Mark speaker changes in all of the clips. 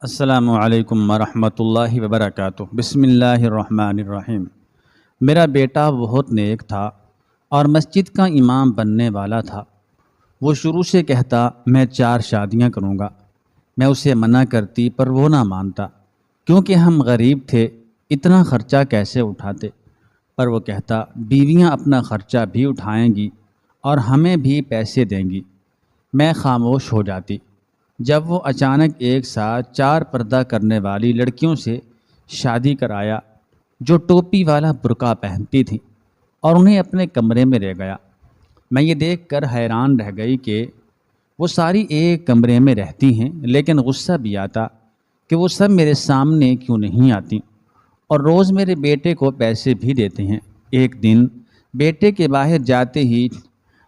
Speaker 1: السلام علیکم ورحمۃ اللہ وبرکاتہ۔ بسم اللہ الرحمن الرحیم۔ میرا بیٹا بہت نیک تھا اور مسجد کا امام بننے والا تھا۔ وہ شروع سے کہتا میں 4 شادیاں کروں گا۔ میں اسے منع کرتی پر وہ نہ مانتا، کیونکہ ہم غریب تھے، اتنا خرچہ کیسے اٹھاتے۔ پر وہ کہتا بیویاں اپنا خرچہ بھی اٹھائیں گی اور ہمیں بھی پیسے دیں گی۔ میں خاموش ہو جاتی جب وہ اچانک ایک ساتھ 4 پردہ کرنے والی لڑکیوں سے شادی کرایا جو ٹوپی والا برقع پہنتی تھیں، اور انہیں اپنے کمرے میں لے گیا۔ میں یہ دیکھ کر حیران رہ گئی کہ وہ ساری ایک کمرے میں رہتی ہیں، لیکن غصہ بھی آتا کہ وہ سب میرے سامنے کیوں نہیں آتی اور روز میرے بیٹے کو پیسے بھی دیتے ہیں۔ ایک دن بیٹے کے باہر جاتے ہی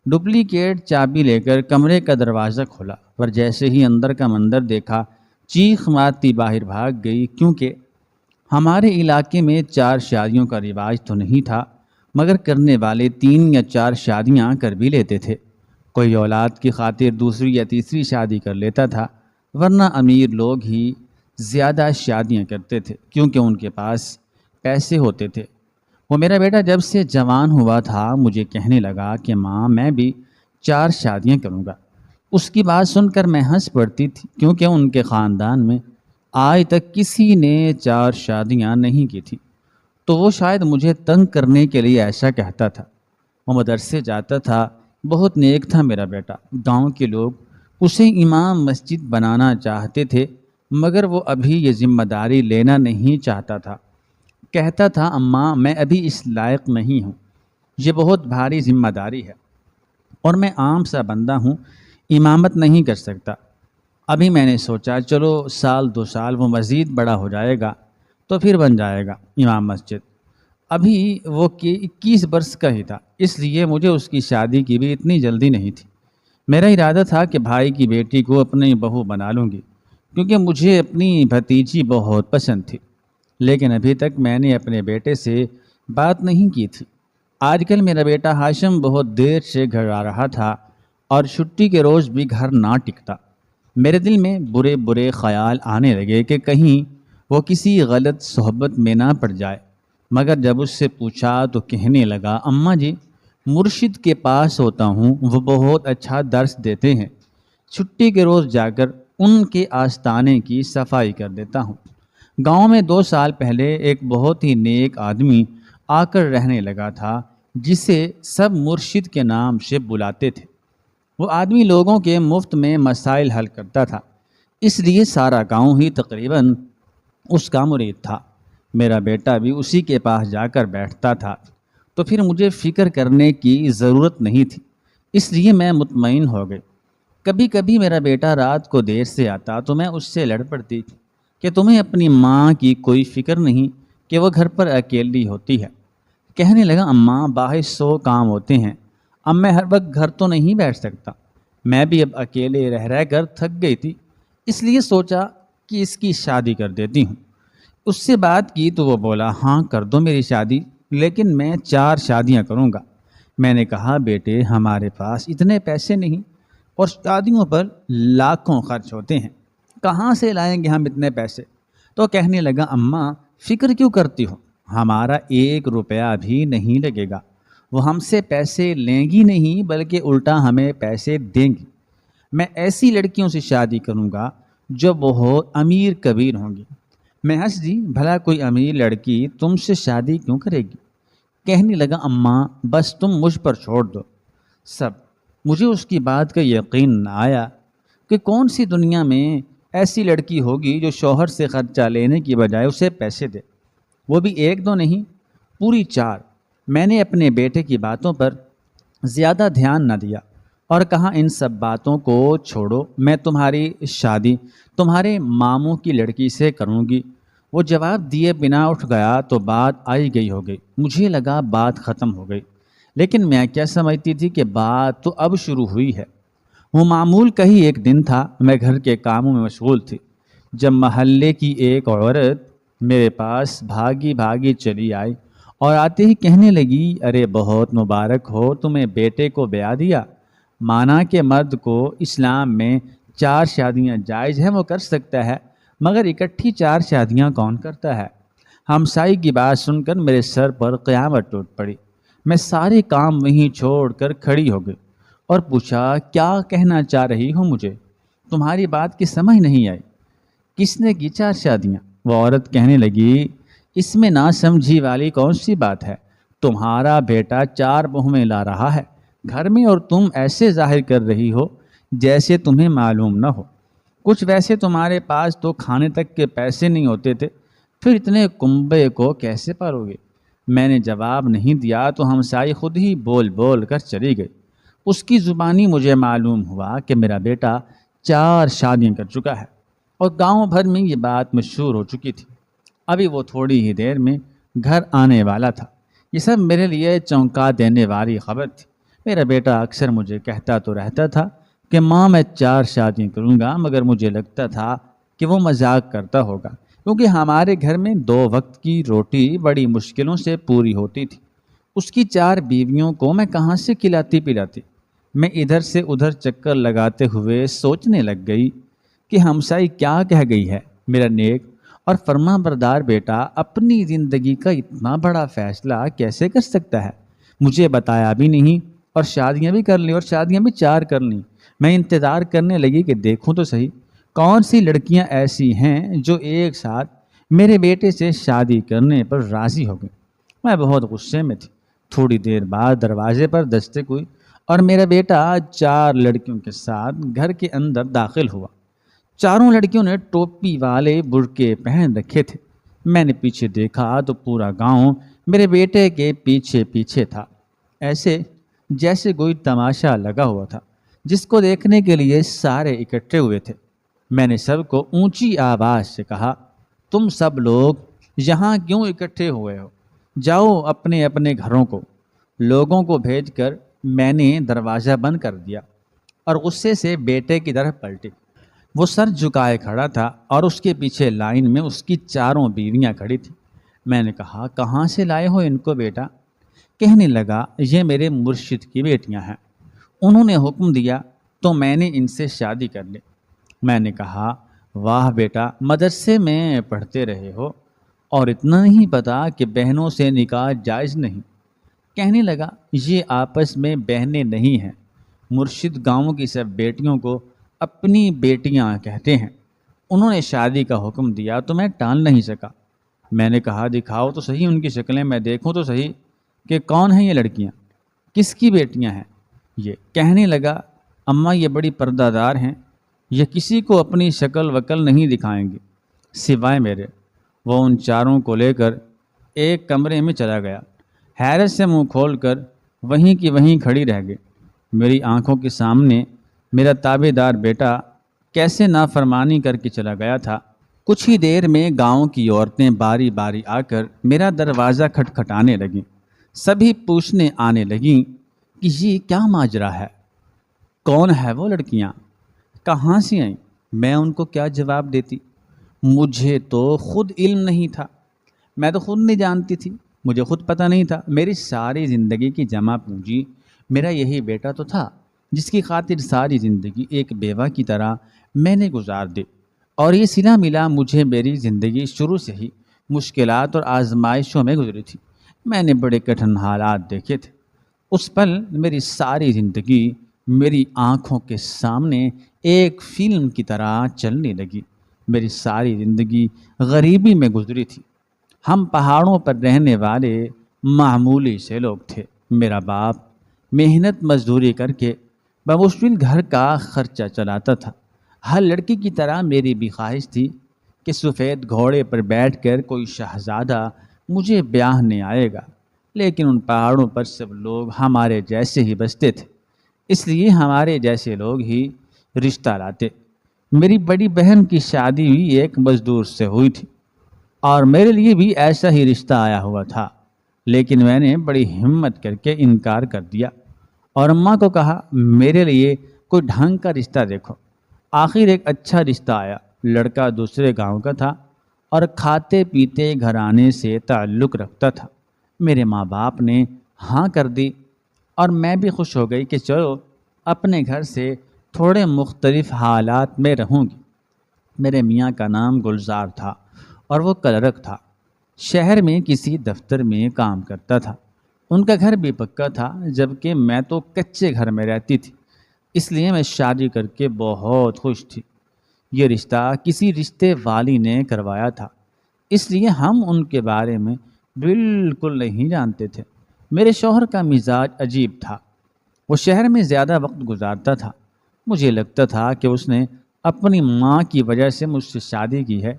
Speaker 1: ڈپلیکیٹ چابی لے کر کمرے کا دروازہ کھولا، پر جیسے ہی اندر کا منظر دیکھا چیخ مارتی باہر بھاگ گئی، کیونکہ ہمارے علاقے میں 4 شادیوں کا رواج تو نہیں تھا، مگر کرنے والے 3 یا 4 شادیاں کر بھی لیتے تھے۔ کوئی اولاد کی خاطر دوسری یا تیسری شادی کر لیتا تھا، ورنہ امیر لوگ ہی زیادہ شادیاں کرتے تھے کیونکہ ان کے پاس پیسے ہوتے تھے۔ وہ میرا بیٹا جب سے جوان ہوا تھا مجھے کہنے لگا کہ ماں میں بھی 4 شادیاں کروں گا۔ اس کی بات سن کر میں ہنس پڑتی تھی، کیونکہ ان کے خاندان میں آج تک کسی نے 4 شادیاں نہیں کی تھی، تو وہ شاید مجھے تنگ کرنے کے لیے ایسا کہتا تھا۔ وہ مدرسے جاتا تھا، بہت نیک تھا میرا بیٹا۔ گاؤں کے لوگ اسے امام مسجد بنانا چاہتے تھے، مگر وہ ابھی یہ ذمہ داری لینا نہیں چاہتا تھا۔ کہتا تھا اماں میں ابھی اس لائق نہیں ہوں، یہ بہت بھاری ذمہ داری ہے اور میں عام سا بندہ ہوں، امامت نہیں کر سکتا۔ ابھی میں نے سوچا چلو 1-2 سال وہ مزید بڑا ہو جائے گا تو پھر بن جائے گا امام مسجد۔ ابھی وہ 21 برس کا ہی تھا، اس لیے مجھے اس کی شادی کی بھی اتنی جلدی نہیں تھی۔ میرا ارادہ تھا کہ بھائی کی بیٹی کو اپنی بہو بنا لوں گی، کیونکہ مجھے اپنی بھتیجی بہت پسند تھی، لیکن ابھی تک میں نے اپنے بیٹے سے بات نہیں کی تھی۔ آج کل میرا بیٹا ہاشم بہت دیر سے گھر آ رہا تھا اور چھٹی کے روز بھی گھر نہ ٹکتا۔ میرے دل میں برے برے خیال آنے لگے کہ کہیں وہ کسی غلط صحبت میں نہ پڑ جائے، مگر جب اس سے پوچھا تو کہنے لگا اماں جی مرشد کے پاس ہوتا ہوں، وہ بہت اچھا درس دیتے ہیں، چھٹی کے روز جا کر ان کے آستانے کی صفائی کر دیتا ہوں۔ گاؤں میں 2 سال پہلے ایک بہت ہی نیک آدمی آ کر رہنے لگا تھا، جسے سب مرشد کے نام سے بلاتے تھے۔ وہ آدمی لوگوں کے مفت میں مسائل حل کرتا تھا، اس لیے سارا گاؤں ہی تقریباً اس کا مرید تھا۔ میرا بیٹا بھی اسی کے پاس جا کر بیٹھتا تھا، تو پھر مجھے فکر کرنے کی ضرورت نہیں تھی، اس لیے میں مطمئن ہو گئی۔ کبھی کبھی میرا بیٹا رات کو دیر سے آتا تو میں اس سے لڑ پڑتی کہ تمہیں اپنی ماں کی کوئی فکر نہیں کہ وہ گھر پر اکیلی ہوتی ہے۔ کہنے لگا اماں باہر 100 کام ہوتے ہیں، اب میں ہر وقت گھر تو نہیں بیٹھ سکتا، میں بھی اب اکیلے رہ کر تھک گئی تھی، اس لیے سوچا کہ اس کی شادی کر دیتی ہوں۔ اس سے بات کی تو وہ بولا ہاں کر دو میری شادی، لیکن میں 4 شادیاں کروں گا۔ میں نے کہا بیٹے ہمارے پاس اتنے پیسے نہیں اور شادیوں پر لاکھوں خرچ ہوتے ہیں، کہاں سے لائیں گے ہم اتنے پیسے؟ تو کہنے لگا اماں فکر کیوں کرتی ہو، ہمارا 1 روپیہ بھی نہیں لگے گا، وہ ہم سے پیسے لیں گی نہیں بلکہ الٹا ہمیں پیسے دیں گی۔ میں ایسی لڑکیوں سے شادی کروں گا جو بہت امیر کبیر ہوں گی۔ میں ہنس دی، بھلا کوئی امیر لڑکی تم سے شادی کیوں کرے گی؟ کہنے لگا اماں بس تم مجھ پر چھوڑ دو سب۔ مجھے اس کی بات کا یقین نہ آیا کہ کون سی دنیا میں ایسی لڑکی ہوگی جو شوہر سے خرچہ لینے کی بجائے اسے پیسے دے، وہ بھی 1-2 نہیں پوری 4۔ میں نے اپنے بیٹے کی باتوں پر زیادہ دھیان نہ دیا اور کہا ان سب باتوں کو چھوڑو، میں تمہاری شادی تمہارے ماموں کی لڑکی سے کروں گی۔ وہ جواب دیے بنا اٹھ گیا تو بات آئی گئی ہو گئی۔ مجھے لگا بات ختم ہو گئی، لیکن میں کیا سمجھتی تھی کہ بات تو اب شروع ہوئی ہے۔ وہ معمول کا ہی ایک دن تھا، میں گھر کے کاموں میں مشغول تھی جب محلے کی ایک عورت میرے پاس بھاگی بھاگی چلی آئی اور آتے ہی کہنے لگی ارے بہت مبارک ہو، تمہیں بیٹے کو بیاہ دیا۔ مانا کہ مرد کو اسلام میں 4 شادیاں جائز ہیں، وہ کر سکتا ہے، مگر اکٹھی 4 شادیاں کون کرتا ہے؟ ہمسائی کی بات سن کر میرے سر پر قیامت ٹوٹ پڑی۔ میں سارے کام وہیں چھوڑ کر کھڑی ہو گئی اور پوچھا، کیا کہنا چاہ رہی ہو مجھے؟ تمہاری بات کی سمجھ نہیں آئی۔ کس نے کی 4 شادیاں؟ وہ عورت کہنے لگی، اس میں نہ سمجھی والی کون سی بات ہے؟ تمہارا بیٹا 4 بہویں لا رہا ہے گھر میں، اور تم ایسے ظاہر کر رہی ہو جیسے تمہیں معلوم نہ ہو۔ کچھ ویسے تمہارے پاس تو کھانے تک کے پیسے نہیں ہوتے تھے، پھر اتنے کنبے کو کیسے پالو گے؟ میں نے جواب نہیں دیا تو ہمسائی خود ہی بول بول کر چلی گئی۔ اس کی زبانی مجھے معلوم ہوا کہ میرا بیٹا 4 شادیاں کر چکا ہے، اور گاؤں بھر میں یہ بات مشہور ہو چکی تھی۔ ابھی وہ تھوڑی ہی دیر میں گھر آنے والا تھا۔ یہ سب میرے لیے چونکا دینے والی خبر تھی۔ میرا بیٹا اکثر مجھے کہتا تو رہتا تھا کہ ماں میں 4 شادیاں کروں گا، مگر مجھے لگتا تھا کہ وہ مذاق کرتا ہوگا، کیونکہ ہمارے گھر میں 2 وقت کی روٹی بڑی مشکلوں سے پوری ہوتی تھی۔ اس کی 4 بیویوں کو میں کہاں سے کھلاتی پلاتی؟ میں ادھر سے ادھر چکر لگاتے ہوئے سوچنے لگ گئی کہ ہمسائی کیا کہہ گئی ہے۔ میرا نیک اور فرما بردار بیٹا اپنی زندگی کا اتنا بڑا فیصلہ کیسے کر سکتا ہے؟ مجھے بتایا بھی نہیں، اور شادیاں بھی کر لیں، اور شادیاں بھی 4 کر لیں۔ میں انتظار کرنے لگی کہ دیکھوں تو صحیح کون سی لڑکیاں ایسی ہیں جو ایک ساتھ میرے بیٹے سے شادی کرنے پر راضی ہو گئیں۔ میں بہت غصے میں تھی۔ تھوڑی دیر بعد دروازے پر دستک ہوئی اور میرا بیٹا 4 لڑکیوں کے ساتھ گھر کے اندر داخل ہوا۔ چاروں لڑکیوں نے ٹوپی والے برقعے پہن رکھے تھے۔ میں نے پیچھے دیکھا تو پورا گاؤں میرے بیٹے کے پیچھے پیچھے تھا، ایسے جیسے کوئی تماشا لگا ہوا تھا جس کو دیکھنے کے لیے سارے اکٹھے ہوئے تھے۔ میں نے سب کو اونچی آواز سے کہا، تم سب لوگ یہاں کیوں اکٹھے ہوئے ہو؟ جاؤ اپنے اپنے گھروں کو۔ لوگوں کو بھیج کر میں نے دروازہ بند کر دیا اور غصے سے بیٹے کی طرف پلٹی۔ وہ سر جھکائے کھڑا تھا اور اس کے پیچھے لائن میں اس کی 4 بیویاں کھڑی تھیں۔ میں نے کہا، کہاں سے لائے ہو ان کو بیٹا؟ کہنے لگا، یہ میرے مرشد کی بیٹیاں ہیں، انہوں نے حکم دیا تو میں نے ان سے شادی کر لی۔ میں نے کہا، واہ بیٹا، مدرسے میں پڑھتے رہے ہو اور اتنا نہیں پتا کہ بہنوں سے نکاح جائز نہیں؟ کہنے لگا، یہ آپس میں بہنیں نہیں ہیں، مرشد گاؤں کی سب بیٹیوں کو اپنی بیٹیاں کہتے ہیں، انہوں نے شادی کا حکم دیا تو میں ٹال نہیں سکا۔ میں نے کہا، دکھاؤ تو صحیح ان کی شکلیں، میں دیکھوں تو صحیح کہ کون ہیں یہ لڑکیاں، کس کی بیٹیاں ہیں یہ؟ کہنے لگا، اماں یہ بڑی پردہ دار ہیں، یہ کسی کو اپنی شکل وکل نہیں دکھائیں گی سوائے میرے۔ وہ ان 4 کو لے کر ایک کمرے میں چلا گیا۔ حیرت سے منہ کھول کر وہیں کی وہیں کھڑی رہ گئی۔ میری آنکھوں کے سامنے میرا تابع دار بیٹا کیسے نافرمانی کر کے چلا گیا تھا۔ کچھ ہی دیر میں گاؤں کی عورتیں باری باری آ کر میرا دروازہ کھٹکھٹانے لگیں۔ سبھی پوچھنے آنے لگیں کہ یہ کیا ماجرا ہے، کون ہے وہ لڑکیاں، کہاں سے آئیں؟ میں ان کو کیا جواب دیتی؟ مجھے تو خود علم نہیں تھا، میں تو خود نہیں جانتی تھی، مجھے خود پتہ نہیں تھا۔ میری ساری زندگی کی جمع پونجی میرا یہی بیٹا تو تھا، جس کی خاطر ساری زندگی ایک بیوہ کی طرح میں نے گزار دی، اور یہ صلہ ملا مجھے میری زندگی شروع سے ہی مشکلات اور آزمائشوں میں گزری تھی۔ میں نے بڑے کٹھن حالات دیکھے تھے۔ اس پل میری ساری زندگی میری آنکھوں کے سامنے ایک فلم کی طرح چلنے لگی۔ میری ساری زندگی غریبی میں گزری تھی۔ ہم پہاڑوں پر رہنے والے معمولی سے لوگ تھے۔ میرا باپ محنت مزدوری کر کے بمشکل گھر کا خرچہ چلاتا تھا۔ ہر لڑکی کی طرح میری بھی خواہش تھی کہ سفید گھوڑے پر بیٹھ کر کوئی شہزادہ مجھے بیاہنے آئے گا، لیکن ان پہاڑوں پر سب لوگ ہمارے جیسے ہی بستے تھے، اس لیے ہمارے جیسے لوگ ہی رشتہ لاتے۔ میری بڑی بہن کی شادی بھی ایک مزدور سے ہوئی تھی، اور میرے لیے بھی ایسا ہی رشتہ آیا ہوا تھا، لیکن میں نے بڑی ہمت کر کے انکار کر دیا اور اماں کو کہا، میرے لیے کوئی ڈھنگ کا رشتہ دیکھو۔ آخر ایک اچھا رشتہ آیا۔ لڑکا دوسرے گاؤں کا تھا اور کھاتے پیتے گھرانے سے تعلق رکھتا تھا۔ میرے ماں باپ نے ہاں کر دی اور میں بھی خوش ہو گئی کہ چلو اپنے گھر سے تھوڑے مختلف حالات میں رہوں گی۔ میرے میاں کا نام گلزار تھا اور وہ کلرک تھا، شہر میں کسی دفتر میں کام کرتا تھا۔ ان کا گھر بھی پکا تھا، جبکہ میں تو کچے گھر میں رہتی تھی، اس لیے میں شادی کر کے بہت خوش تھی۔ یہ رشتہ کسی رشتے والی نے کروایا تھا، اس لیے ہم ان کے بارے میں بالکل نہیں جانتے تھے۔ میرے شوہر کا مزاج عجیب تھا، وہ شہر میں زیادہ وقت گزارتا تھا۔ مجھے لگتا تھا کہ اس نے اپنی ماں کی وجہ سے مجھ سے شادی کی ہے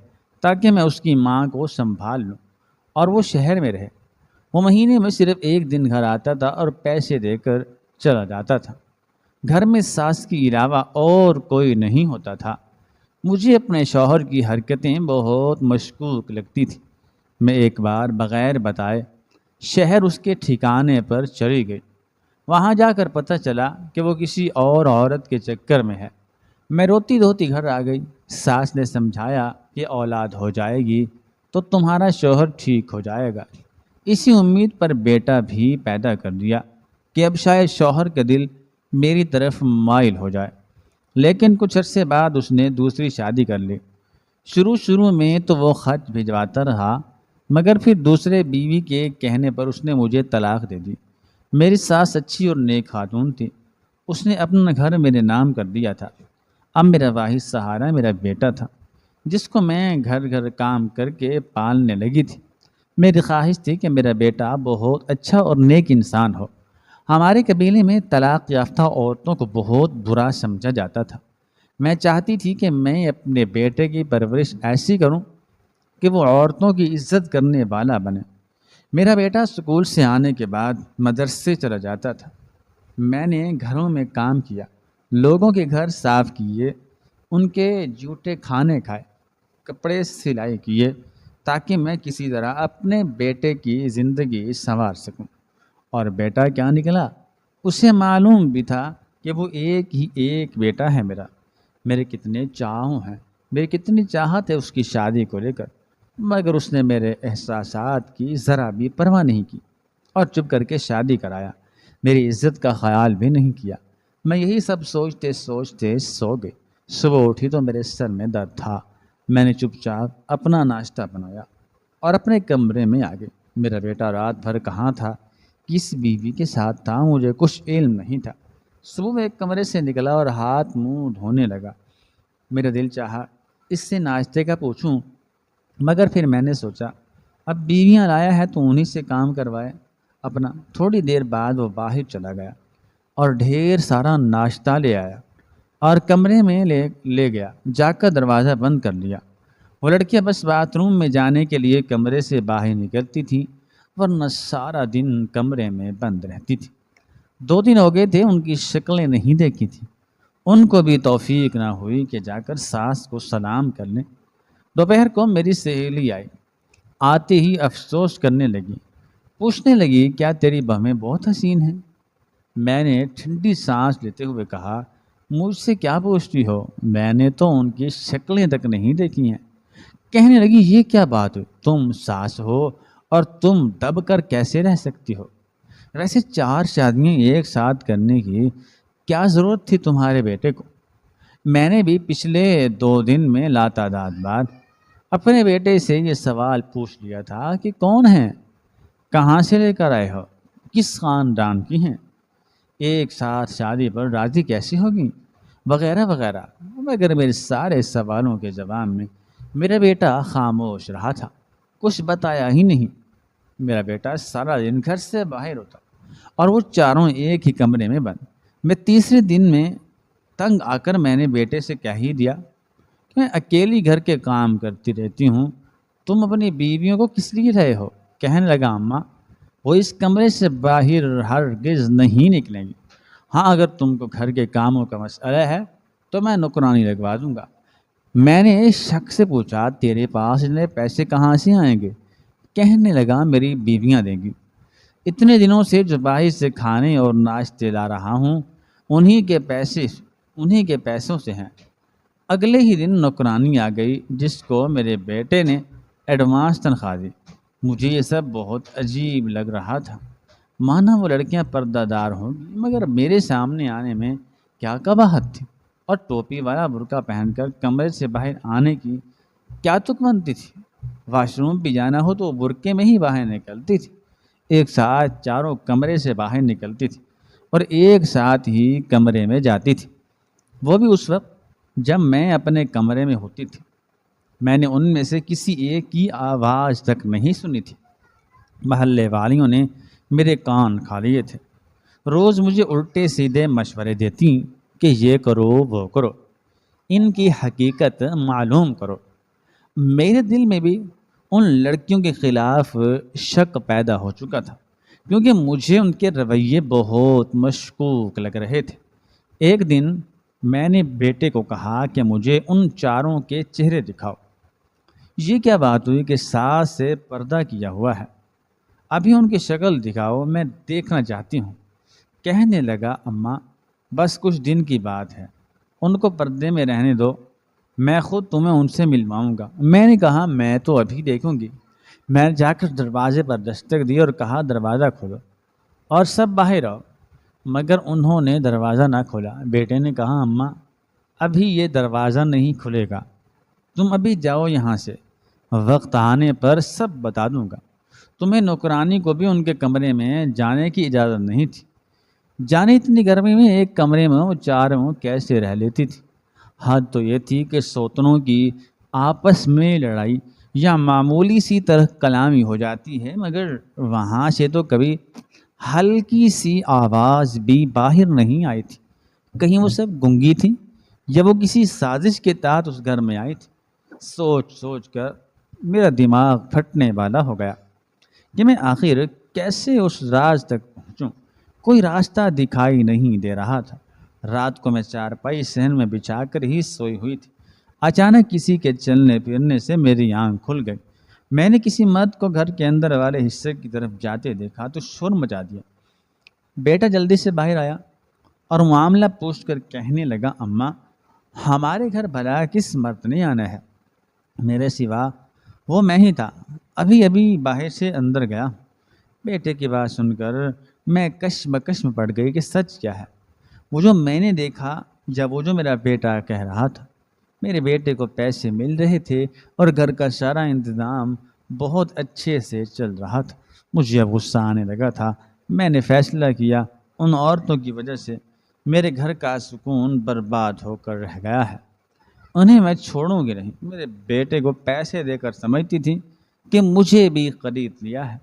Speaker 1: تاکہ میں اس کی ماں کو سنبھال لوں اور وہ شہر میں رہے۔ وہ مہینے میں صرف ایک دن گھر آتا تھا اور پیسے دے کر چلا جاتا تھا۔ گھر میں ساس کے علاوہ اور کوئی نہیں ہوتا تھا۔ مجھے اپنے شوہر کی حرکتیں بہت مشکوک لگتی تھیں۔ میں ایک بار بغیر بتائے شہر اس کے ٹھکانے پر چلی گئی۔ وہاں جا کر پتہ چلا کہ وہ کسی اور عورت کے چکر میں ہے۔ میں روتی دھوتی گھر آ گئی۔ ساس نے سمجھایا کہ اولاد ہو جائے گی تو تمہارا شوہر ٹھیک ہو جائے گا۔ اسی امید پر بیٹا بھی پیدا کر دیا کہ اب شاید شوہر کا دل میری طرف مائل ہو جائے۔ لیکن کچھ عرصے بعد اس نے دوسری شادی کر لی۔ شروع میں تو وہ خط بھجواتا رہا، مگر پھر دوسرے بیوی کے کہنے پر اس نے مجھے طلاق دے دی۔ میری ساس اچھی اور نیک خاتون تھی، اس نے اپنا گھر میرے نام کر دیا تھا۔ اب میرا واحد سہارا میرا بیٹا تھا، جس کو میں گھر گھر کام کر کے پالنے لگی تھی۔ میری خواہش تھی کہ میرا بیٹا بہت اچھا اور نیک انسان ہو۔ ہمارے قبیلے میں طلاق یافتہ عورتوں کو بہت برا سمجھا جاتا تھا۔ میں چاہتی تھی کہ میں اپنے بیٹے کی پرورش ایسی کروں کہ وہ عورتوں کی عزت کرنے والا بنے۔ میرا بیٹا اسکول سے آنے کے بعد مدرسے چلا جاتا تھا۔ میں نے گھروں میں کام کیا، لوگوں کے گھر صاف کیے، ان کے جوٹے کھانے کھائے، کپڑے سلائی کیے، تاکہ میں کسی طرح اپنے بیٹے کی زندگی سنوار سکوں۔ اور بیٹا کیا نکلا؟ اسے معلوم بھی تھا کہ وہ ایک ہی ایک بیٹا ہے میرا۔ میرے کتنے چاہوں ہیں، میری کتنی چاہت ہے اس کی شادی کو لے کر، مگر اس نے میرے احساسات کی ذرا بھی پرواہ نہیں کی اور چپ کر کے شادی کرایا۔ میری عزت کا خیال بھی نہیں کیا۔ میں یہی سب سوچتے سوچتے سو گئی۔ صبح اٹھی تو میرے سر میں درد تھا۔ میں نے چپ چاپ اپنا ناشتہ بنایا اور اپنے کمرے میں آ گئی۔ میرا بیٹا رات بھر کہاں تھا، کس بیوی کے ساتھ تھا، مجھے کچھ علم نہیں تھا۔ صبح میں ایک کمرے سے نکلا اور ہاتھ منہ دھونے لگا۔ میرا دل چاہا اس سے ناشتے کا پوچھوں، مگر پھر میں نے سوچا اب بیویاں لایا ہے تو انہی سے کام کروائے اپنا۔ تھوڑی دیر بعد وہ باہر چلا گیا اور ڈھیر سارا ناشتہ لے آیا اور کمرے میں لے گیا۔ جا کر دروازہ بند کر لیا۔ وہ لڑکیاں بس باتھ روم میں جانے کے لیے کمرے سے باہر نکلتی تھیں، ورنہ سارا دن کمرے میں بند رہتی تھی۔ 2 دن ہو گئے تھے ان کی شکلیں نہیں دیکھی تھی۔ ان کو بھی توفیق نہ ہوئی کہ جا کر ساس کو سلام کر لیں۔ دوپہر کو میری سہیلی آئی، آتے ہی افسوس کرنے لگی، پوچھنے لگی کیا تیری بہویں بہت حسین ہیں؟ میں نے ٹھنڈی سانس لیتے ہوئے کہا مجھ سے کیا پوچھتی ہو، میں نے تو ان کی شکلیں تک نہیں دیکھی ہیں۔ کہنے لگی یہ کیا بات ہوئی، تم ساس ہو اور تم دب کر کیسے رہ سکتی ہو؟ ویسے 4 شادیاں ایک ساتھ کرنے کی کیا ضرورت تھی تمہارے بیٹے کو؟ میں نے بھی پچھلے 2 دن میں لاتعداد بار اپنے بیٹے سے یہ سوال پوچھ لیا تھا کہ کون ہیں، کہاں سے لے کر آئے ہو، کس خاندان کی ہیں، ایک ساتھ شادی پر راضی کیسی ہوگی، وغیرہ وغیرہ۔ مگر میرے سارے سوالوں کے جواب میں میرا بیٹا خاموش رہا تھا، کچھ بتایا ہی نہیں۔ میرا بیٹا سارا دن گھر سے باہر ہوتا اور وہ چاروں ایک ہی کمرے میں بند۔ میں تیسرے دن میں تنگ آ کر میں نے بیٹے سے کہہ ہی دیا کہ میں اکیلی گھر کے کام کرتی رہتی ہوں، تم اپنی بیویوں کو کس لیے رہے ہو؟ کہنے لگا اماں وہ اس کمرے سے باہر ہرگز نہیں نکلیں گی، ہاں اگر تم کو گھر کے کاموں کا مسئلہ ہے تو میں نوکرانی لگوا دوں گا۔ میں نے شک سے پوچھا تیرے پاس اتنے پیسے کہاں سے آئیں گے؟ کہنے لگا میری بیویاں دیں گی، اتنے دنوں سے جو باہر سے کھانے اور ناشتے لا رہا ہوں انہی کے پیسوں سے ہیں۔ اگلے ہی دن نوکرانی آ گئی جس کو میرے بیٹے نے ایڈوانس تنخواہ دی۔ مجھے یہ سب بہت عجیب لگ رہا تھا، مانا وہ لڑکیاں پردہ دار ہوں گی، مگر میرے سامنے آنے میں کیا قباحت تھی۔ اور ٹوپی والا برقع پہن کر کمرے سے باہر آنے کی کیا تک بنتی تھی؟ واش روم بھی جانا ہو تو وہ برقعے میں ہی باہر نکلتی تھی، ایک ساتھ چاروں کمرے سے باہر نکلتی تھی اور ایک ساتھ ہی کمرے میں جاتی تھی، وہ بھی اس وقت جب میں اپنے کمرے میں ہوتی تھی۔ میں نے ان میں سے کسی ایک کی آواز تک نہیں سنی تھی۔ محلے والیوں نے میرے کان کھا لیے تھے، روز مجھے الٹے سیدھے مشورے دیتی کہ یہ کرو وہ کرو، ان کی حقیقت معلوم کرو۔ میرے دل میں بھی ان لڑکیوں کے خلاف شک پیدا ہو چکا تھا، کیونکہ مجھے ان کے رویے بہت مشکوک لگ رہے تھے۔ ایک دن میں نے بیٹے کو کہا کہ مجھے ان چاروں کے چہرے دکھاؤ۔ یہ کیا بات ہوئی کہ ساس سے پردہ کیا ہوا ہے؟ ابھی ان کی شکل دکھاؤ، میں دیکھنا چاہتی ہوں۔ کہنے لگا، اماں بس کچھ دن کی بات ہے، ان کو پردے میں رہنے دو، میں خود تمہیں ان سے ملواؤں گا۔ میں نے کہا میں تو ابھی دیکھوں گی۔ میں نے جا کر دروازے پر دستک دی اور کہا دروازہ کھولو اور سب باہر آؤ، مگر انہوں نے دروازہ نہ کھولا۔ بیٹے نے کہا اماں ابھی یہ دروازہ نہیں کھلے گا، تم ابھی جاؤ یہاں سے، وقت آنے پر سب بتا دوں گا۔ تمہیں نوکرانی کو بھی ان کے کمرے میں جانے کی اجازت نہیں تھی۔ جانے اتنی گرمی میں ایک کمرے میں وہ چاروں کیسے رہ لیتی تھی؟ حد تو یہ تھی کہ سوتنوں کی آپس میں لڑائی یا معمولی سی طرح کلامی ہو جاتی ہے، مگر وہاں سے تو کبھی ہلکی سی آواز بھی باہر نہیں آئی تھی۔ کہیں وہ سب گنگی تھی یا وہ کسی سازش کے تحت اس گھر میں آئی تھی؟ سوچ سوچ کر میرا دماغ پھٹنے والا ہو گیا کہ میں آخر کیسے اس راز تک پہنچوں۔ کوئی راستہ دکھائی نہیں دے رہا تھا۔ رات کو میں چارپائی صحن میں بچھا کر ہی سوئی ہوئی تھی۔ اچانک کسی کے چلنے پھرنے سے میری آنکھ کھل گئی۔ میں نے کسی مرد کو گھر کے اندر والے حصے کی طرف جاتے دیکھا تو شور مچا دیا۔ بیٹا جلدی سے باہر آیا اور معاملہ پوچھ کر کہنے لگا، اماں ہمارے گھر بھلا کس مرد نے آنا ہے؟ میرے سوا وہ میں ہی تھا، ابھی ابھی باہر سے اندر گیا۔ بیٹے کی بات سن کر میں کشمکش پڑ گئی کہ سچ کیا ہے، وہ جو میں نے دیکھا یا وہ جو میرا بیٹا کہہ رہا تھا؟ میرے بیٹے کو پیسے مل رہے تھے اور گھر کا سارا انتظام بہت اچھے سے چل رہا تھا۔ مجھے اب غصہ آنے لگا تھا۔ میں نے فیصلہ کیا ان عورتوں کی وجہ سے میرے گھر کا سکون برباد ہو کر رہ گیا ہے، انہیں میں چھوڑوں گی نہیں۔ میرے بیٹے کو پیسے دے کر سمجھتی تھی کہ مجھے بھی خرید لیا ہے۔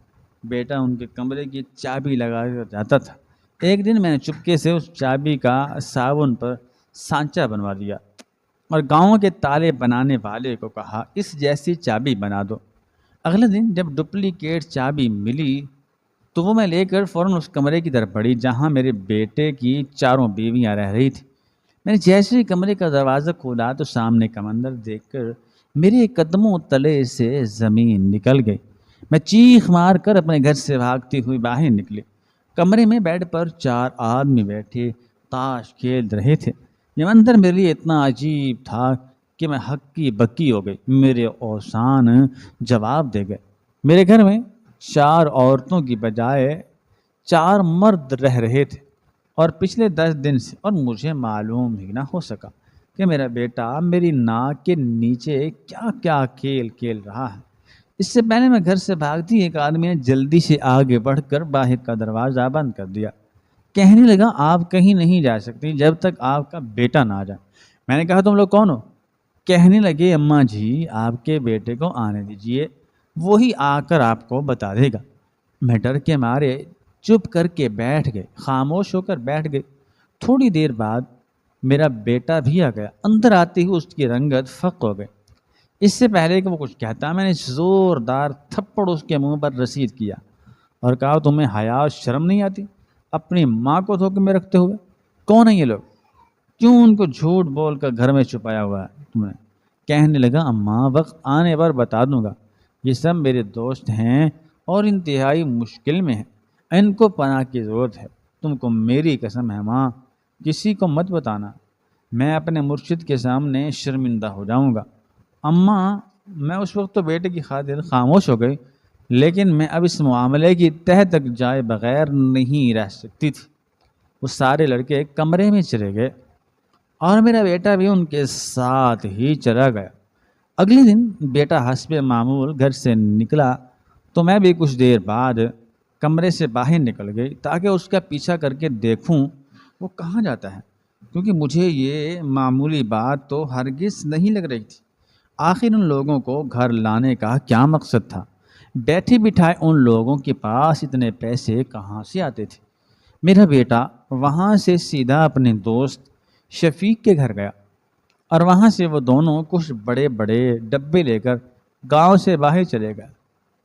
Speaker 1: بیٹا ان کے کمرے کی چابی لگا کر جاتا تھا۔ ایک دن میں نے چپکے سے اس چابی کا صابن پر سانچہ بنوا دیا اور گاؤں کے تالے بنانے والے کو کہا اس جیسی چابی بنا دو۔ اگلے دن جب ڈپلیکیٹ چابی ملی تو وہ میں لے کر فوراً اس کمرے کی طرف بڑھی جہاں میرے بیٹے کی چاروں بیویاں رہ رہی تھیں۔ میں نے جیسے ہی کمرے کا دروازہ کھولا تو سامنے کا منظر دیکھ کر میرے قدموں تلے سے زمین نکل گئی۔ میں چیخ مار کر اپنے گھر سے بھاگتی ہوئی باہر نکلی۔ کمرے میں بیڈ پر 4 آدمی بیٹھے تاش کھیل رہے تھے۔ یہ منظر میرے لیے اتنا عجیب تھا کہ میں ہکی بکی ہو گئی۔ میرے اوسان جواب دے گئے۔ میرے گھر میں 4 عورتوں کی بجائے 4 مرد رہ رہے تھے اور پچھلے 10 دن سے، اور مجھے معلوم ہی نہ ہو سکا کہ میرا بیٹا میری ناک کے نیچے کیا کیا کھیل کھیل رہا ہے۔ اس سے پہلے میں گھر سے بھاگتی ایک آدمی نے جلدی سے آگے بڑھ کر باہر کا دروازہ بند کر دیا۔ کہنے لگا آپ کہیں نہیں جا سکتی جب تک آپ کا بیٹا نہ آ جائے۔ میں نے کہا تم لوگ کون ہو؟ کہنے لگے اماں جی آپ کے بیٹے کو آنے دیجئے، وہی آ کر آپ کو بتا دے گا۔ میں ڈر کے مارے چپ کر کے بیٹھ گئے، خاموش ہو کر بیٹھ گئے۔ تھوڑی دیر بعد میرا بیٹا بھی آ گیا۔ اندر آتے ہی اس کی رنگت فق ہو گئی۔ اس سے پہلے کہ وہ کچھ کہتا میں نے زوردار تھپڑ اس کے منہ پر رسید کیا اور کہا تمہیں حیا اور شرم نہیں آتی اپنی ماں کو دھوکے میں رکھتے ہوئے؟ کون ہیں یہ لوگ؟ کیوں ان کو جھوٹ بول کر گھر میں چھپایا ہوا ہے تم نے؟ کہنے لگا اماں وقت آنے پر بتا دوں گا، یہ سب میرے دوست ہیں اور انتہائی مشکل میں ہیں، ان کو پناہ کی ضرورت ہے۔ تم کو میری قسم ہے ماں کسی کو مت بتانا، میں اپنے مرشد کے سامنے شرمندہ ہو جاؤں گا۔ اماں میں اس وقت تو بیٹے کی خاطر خاموش ہو گئی، لیکن میں اب اس معاملے کی تہ تک جائے بغیر نہیں رہ سکتی تھی۔ وہ سارے لڑکے کمرے میں چلے گئے۔ اور میرا بیٹا بھی ان کے ساتھ ہی چلا گیا۔ اگلے دن بیٹا حسب معمول گھر سے نکلا تو میں بھی کچھ دیر بعد کمرے سے باہر نکل گئی تاکہ اس کا پیچھا کر کے دیکھوں وہ کہاں جاتا ہے، کیونکہ مجھے یہ معمولی بات تو ہرگز نہیں لگ رہی تھی۔ آخر ان لوگوں کو گھر لانے کا کیا مقصد تھا؟ بیٹھے بٹھائے ان لوگوں کے پاس اتنے پیسے کہاں سے آتے تھے؟ میرا بیٹا وہاں سے سیدھا اپنے دوست شفیق کے گھر گیا اور وہاں سے وہ دونوں کچھ بڑے بڑے ڈبے لے کر گاؤں سے باہر چلے گئے۔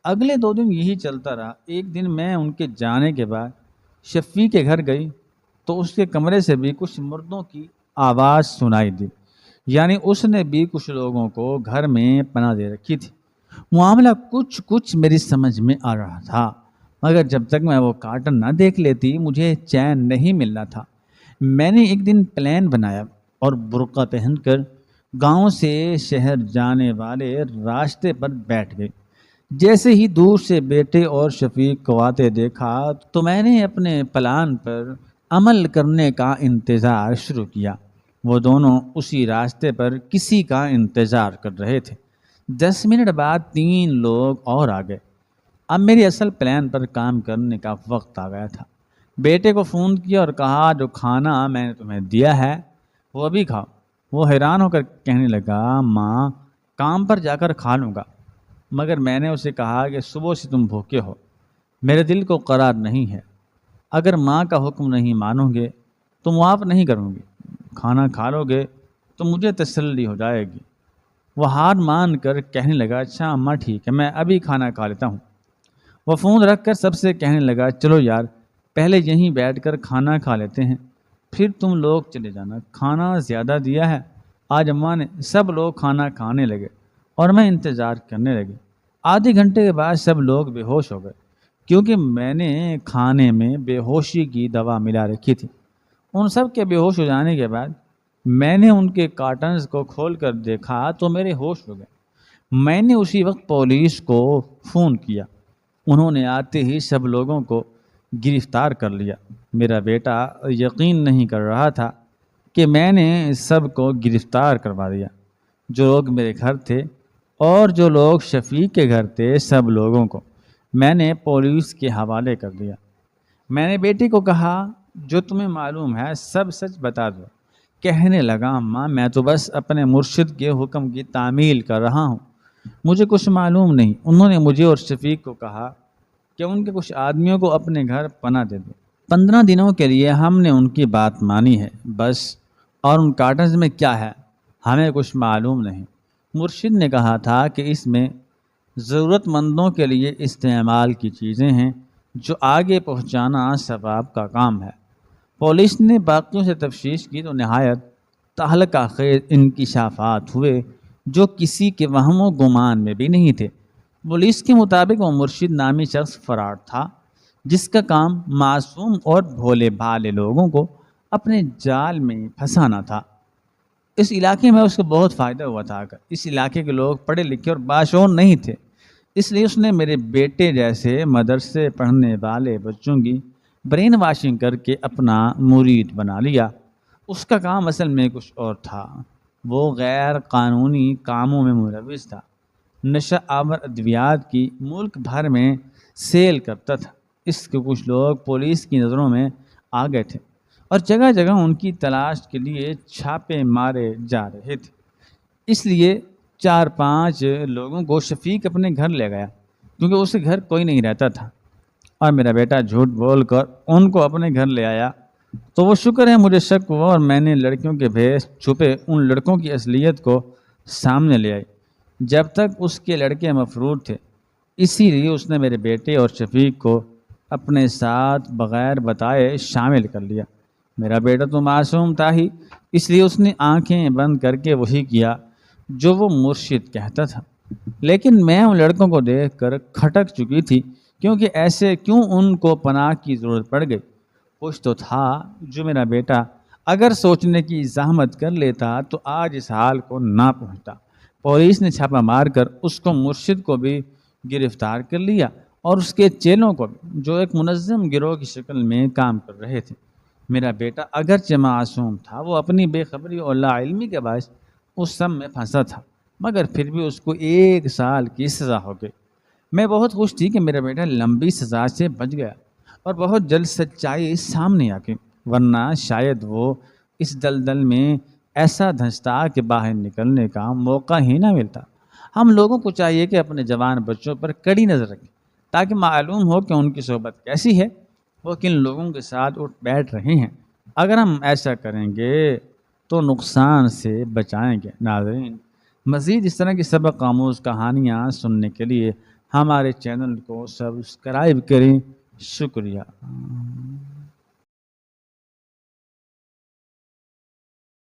Speaker 1: اگلے 2 دن یہی چلتا رہا۔ ایک دن میں ان کے جانے کے بعد شفیق کے گھر گئی تو اس کے کمرے سے بھی کچھ مردوں کی آواز سنائی دی، یعنی اس نے بھی کچھ لوگوں کو گھر میں پناہ دے رکھی تھی۔ معاملہ کچھ میری سمجھ میں آ رہا تھا، مگر جب تک میں وہ کارٹن نہ دیکھ لیتی مجھے چین نہیں ملنا تھا۔ میں نے ایک دن پلان بنایا اور برقع پہن کر گاؤں سے شہر جانے والے راستے پر بیٹھ گئی۔ جیسے ہی دور سے بیٹے اور شفیق کو آتے دیکھا تو میں نے اپنے پلان پر عمل کرنے کا انتظار شروع کیا۔ وہ دونوں اسی راستے پر کسی کا انتظار کر رہے تھے۔ 10 منٹ بعد 3 لوگ اور آ گئے۔ اب میری اصل پلان پر کام کرنے کا وقت آ گیا تھا۔ بیٹے کو فون کیا اور کہا جو کھانا میں نے تمہیں دیا ہے وہ بھی کھاؤ۔ وہ حیران ہو کر کہنے لگا ماں کام پر جا کر کھا لوں گا، مگر میں نے اسے کہا کہ صبح سے تم بھوکے ہو، میرے دل کو قرار نہیں ہے، اگر ماں کا حکم نہیں مانو گے تو معاف نہیں کروں گی، کھانا کھا لو گے تو مجھے تسلی ہو جائے گی۔ وہ ہار مان کر کہنے لگا اچھا اماں ٹھیک ہے، میں ابھی کھانا کھا لیتا ہوں۔ وہ فون رکھ کر سب سے کہنے لگا چلو یار پہلے یہیں بیٹھ کر کھانا کھا لیتے ہیں، پھر تم لوگ چلے جانا، کھانا زیادہ دیا ہے آج اماں نے۔ سب لوگ کھانا کھانے لگے اور میں انتظار کرنے لگی۔ آدھے گھنٹے کے بعد سب لوگ بے ہوش ہو گئے، کیونکہ میں نے کھانے میں بے ہوشی کی دوا ملا رکھی تھی۔ ان سب کے بے ہوش ہو جانے کے بعد میں نے ان کے کارٹنز کو کھول کر دیکھا تو میرے ہوش ہو گئے۔ میں نے اسی وقت پولیس کو فون کیا، انہوں نے آتے ہی سب لوگوں کو گرفتار کر لیا۔ میرا بیٹا یقین نہیں کر رہا تھا کہ میں نے سب کو گرفتار کروا دیا، جو لوگ میرے گھر تھے اور جو لوگ شفیق کے گھر تھے، سب لوگوں کو میں نے پولیس کے حوالے کر دیا۔ میں نے بیٹے کو کہا جو تمہیں معلوم ہے سب سچ بتا دو۔ کہنے لگا ماں میں تو بس اپنے مرشد کے حکم کی تعمیل کر رہا ہوں، مجھے کچھ معلوم نہیں۔ انہوں نے مجھے اور شفیق کو کہا کہ ان کے کچھ آدمیوں کو اپنے گھر پناہ دے دو۔ 15 دنوں کے لیے ہم نے ان کی بات مانی ہے بس، اور ان کارٹنز میں کیا ہے ہمیں کچھ معلوم نہیں۔ مرشد نے کہا تھا کہ اس میں ضرورت مندوں کے لیے استعمال کی چیزیں ہیں جو آگے پہنچانا ثواب کا کام ہے۔ پولیس نے باقیوں سے تفتیش کی تو نہایت تہلکہ خیز انکشافات ہوئے جو کسی کے وہم و گمان میں بھی نہیں تھے۔ پولیس کے مطابق وہ مرشد نامی شخص فرار تھا جس کا کام معصوم اور بھولے بھالے لوگوں کو اپنے جال میں پھنسانا تھا۔ اس علاقے میں اس کو بہت فائدہ ہوا تھا، اس علاقے کے لوگ پڑھے لکھے اور باشعور نہیں تھے، اس لیے اس نے میرے بیٹے جیسے مدرسے پڑھنے والے بچوں کی برین واشنگ کر کے اپنا مرید بنا لیا۔ اس کا کام اصل میں کچھ اور تھا، وہ غیر قانونی کاموں میں ملوث تھا، نشہ آور ادویات کی ملک بھر میں سیل کرتا تھا۔ اس کے کچھ لوگ پولیس کی نظروں میں آ گئے تھے اور جگہ جگہ ان کی تلاش کے لیے چھاپے مارے جا رہے تھے، اس لیے 4-5 لوگوں کو شفیق اپنے گھر لے گیا کیونکہ اس کے گھر کوئی نہیں رہتا تھا، اور میرا بیٹا جھوٹ بول کر ان کو اپنے گھر لے آیا تو وہ شکر ہے مجھے شک ہوا اور میں نے لڑکیوں کے بھیس چھپے ان لڑکوں کی اصلیت کو سامنے لے آئی۔ جب تک اس کے لڑکے مفرور تھے، اسی لیے اس نے میرے بیٹے اور شفیق کو اپنے ساتھ بغیر بتائے شامل کر لیا۔ میرا بیٹا تو معصوم تھا ہی، اس لیے اس نے آنکھیں بند کر کے وہی کیا جو وہ مرشد کہتا تھا، لیکن میں ان لڑکوں کو دیکھ کر کھٹک چکی تھی کیونکہ ایسے کیوں ان کو پناہ کی ضرورت پڑ گئی۔ کچھ تو تھا جو میرا بیٹا اگر سوچنے کی زحمت کر لیتا تو آج اس حال کو نہ پہنچتا۔ پولیس نے چھاپا مار کر اس کو مرشد کو بھی گرفتار کر لیا اور اس کے چیلوں کو بھی، جو ایک منظم گروہ کی شکل میں کام کر رہے تھے۔ میرا بیٹا اگرچہ معصوم تھا، وہ اپنی بے خبری اور لا علمی کے باعث اس سم میں پھنسا تھا، مگر پھر بھی اس کو 1 سال کی سزا ہو گئی۔ میں بہت خوش تھی کہ میرا بیٹا لمبی سزا سے بچ گیا اور بہت جلد سچائی سامنے آ گئی، ورنہ شاید وہ اس دلدل میں ایسا دھنستا کہ باہر نکلنے کا موقع ہی نہ ملتا۔ ہم لوگوں کو چاہیے کہ اپنے جوان بچوں پر کڑی نظر رکھیں تاکہ معلوم ہو کہ ان کی صحبت کیسی ہے، وہ کن لوگوں کے ساتھ اٹھ بیٹھ رہے ہیں۔ اگر ہم ایسا کریں گے تو نقصان سے بچائیں گے۔ ناظرین، مزید اس طرح کی سبق آموز کہانیاں سننے کے لیے ہمارے چینل کو سبسکرائب کریں۔ شکریہ۔